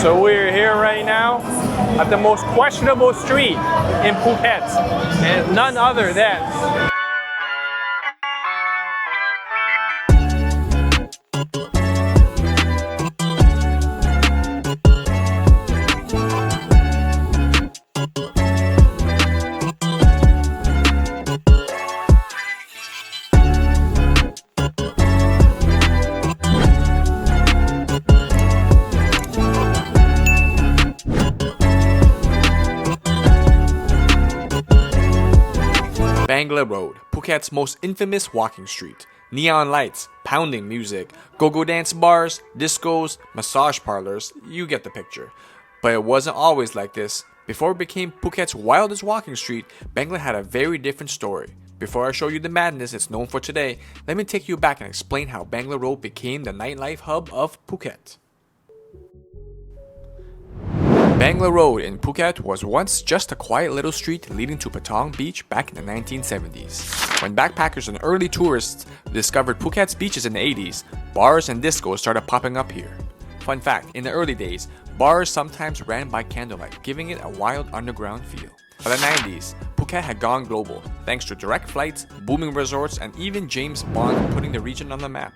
So we're here right now at the most questionable street in Phuket, and none other than Bangla Road, Phuket's most infamous walking street. Neon lights, pounding music, go-go dance bars, discos, massage parlors, you get the picture. But it wasn't always like this. Before it became Phuket's wildest walking street, Bangla had a very different story. Before I show you the madness it's known for today, let me take you back and explain how Bangla Road became the nightlife hub of Phuket. Bangla Road in Phuket was once just a quiet little street leading to Patong Beach back in the 1970s. When backpackers and early tourists discovered Phuket's beaches in the 80s, bars and discos started popping up here. Fun fact, in the early days, bars sometimes ran by candlelight, giving it a wild underground feel. By the 90s, Phuket had gone global, thanks to direct flights, booming resorts, and even James Bond putting the region on the map.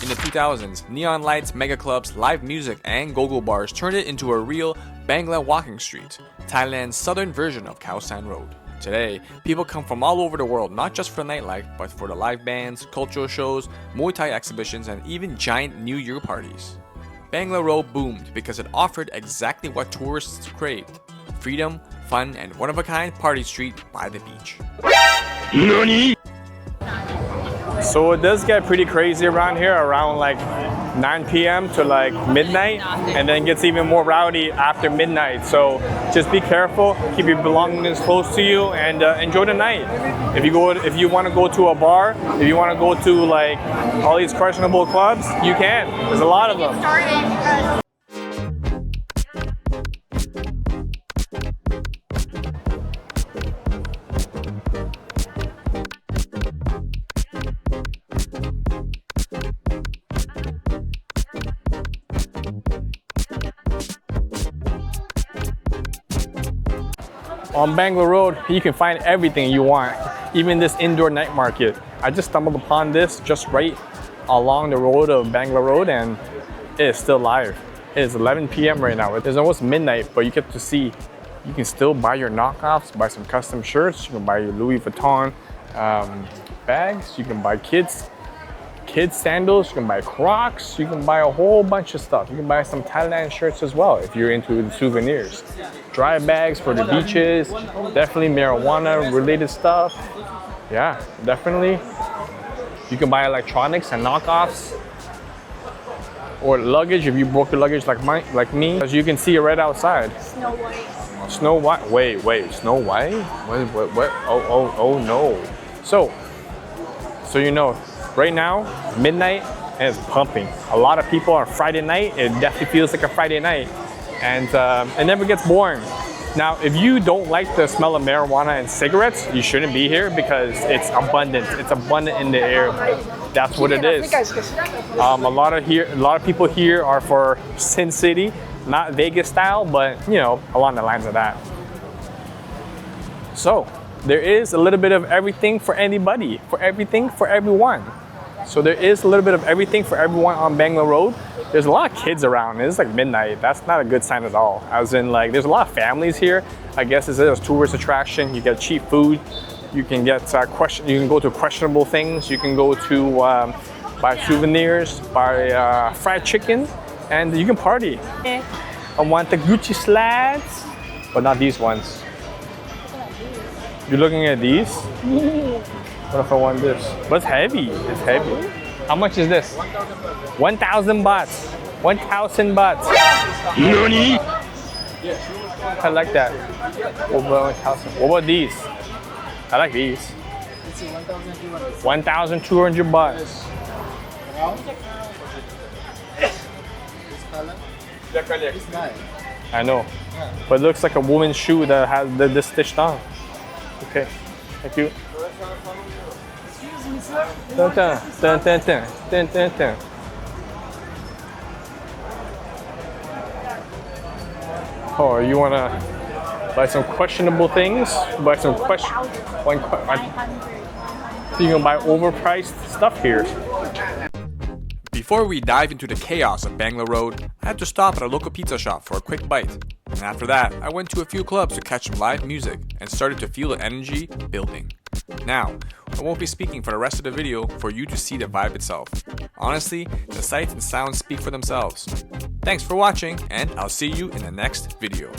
In the 2000s, neon lights, mega clubs, live music, and go-go bars turned it into a real Bangla walking street, Thailand's southern version of Khao San Road. Today, people come from all over the world not just for nightlife, but for the live bands, cultural shows, Muay Thai exhibitions, and even giant New Year parties. Bangla Road boomed because it offered exactly what tourists craved: freedom, fun, and one-of-a-kind party street by the beach. NANI? So it does get pretty crazy around here around like 9 p.m. to like midnight, and then it gets even more rowdy after midnight. So just be careful, keep your belongings close to you, and enjoy the night. If you want to go to a bar, if you want to go to like all these questionable clubs, you can. There's a lot of them. On Bangla Road, you can find everything you want, even this indoor night market. I just stumbled upon this just right along the road of Bangla Road, and it is still live. It is 11 p.m. right now. It's almost midnight, but you get to see, you can still buy your knockoffs, buy some custom shirts, you can buy your Louis Vuitton bags, you can buy kids sandals, you can buy Crocs, you can buy a whole bunch of stuff. You can buy some Thailand shirts as well if you're into the souvenirs. Dry bags for the beaches, definitely marijuana related stuff. Yeah, definitely. You can buy electronics and knockoffs. Or luggage if you broke your luggage like me. As you can see right outside. Snow White. Snow White? Wait, Snow White? What? Oh no. So you know, right now, midnight, and it's pumping. A lot of people on Friday night, it definitely feels like a Friday night. And it never gets boring. Now, if you don't like the smell of marijuana and cigarettes, you shouldn't be here because it's abundant. It's abundant in the air. That's what it is. A lot of people here are for Sin City, not Vegas style, but you know, along the lines of that. So there is a little bit of everything for anybody, for everything for everyone. So there is a little bit of everything for everyone on Bangla Road. There's a lot of kids around. It's like midnight. That's not a good sign at all. As in, like, there's a lot of families here. I guess it's a tourist attraction. You get cheap food. You can get you can go to questionable things. You can go to buy souvenirs, buy fried chicken, and you can party. I want the Gucci slides, but not these ones. You're looking at these? What if I want this? But it's heavy. It's heavy. How much is this? 1,000 bahts. 1,000 bahts. NANI? I like that. What about these? I like these. 1,200 bahts. I know. But it looks like a woman's shoe that has this stitched on. Okay. Thank you. Dun, dun, dun, dun, dun, dun, dun, dun. Or you wanna buy some questionable things? Buy some you can buy overpriced stuff here. Before we dive into the chaos of Bangla Road, I had to stop at a local pizza shop for a quick bite. And after that, I went to a few clubs to catch some live music and started to feel the energy building. Now, I won't be speaking for the rest of the video for you to see the vibe itself. Honestly, the sights and sounds speak for themselves. Thanks for watching, and I'll see you in the next video.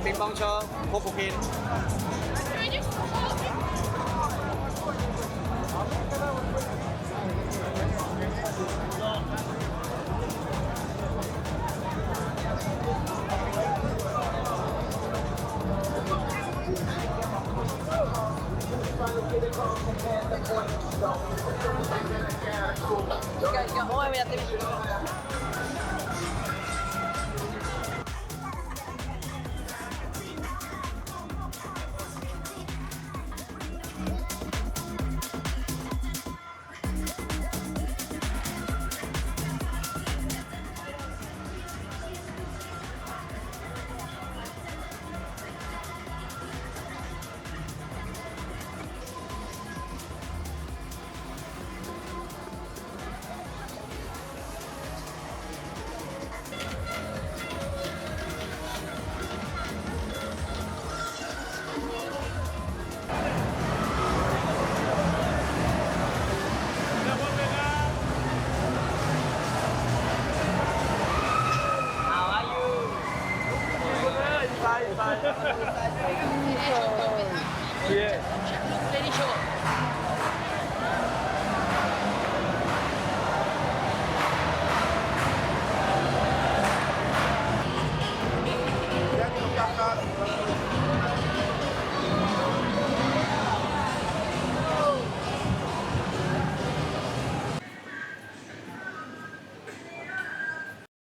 Ping pong cho cô phục hình.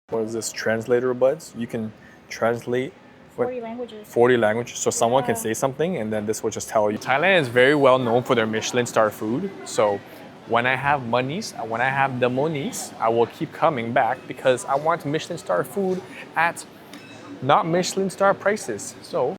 What is this, translator buds? You can translate 40 languages. 40 languages, so someone can say something and then this will just tell you. Thailand is very well known for their Michelin star food, so when I have monies, when I have the monies, I will keep coming back because I want Michelin star food at not Michelin star prices. So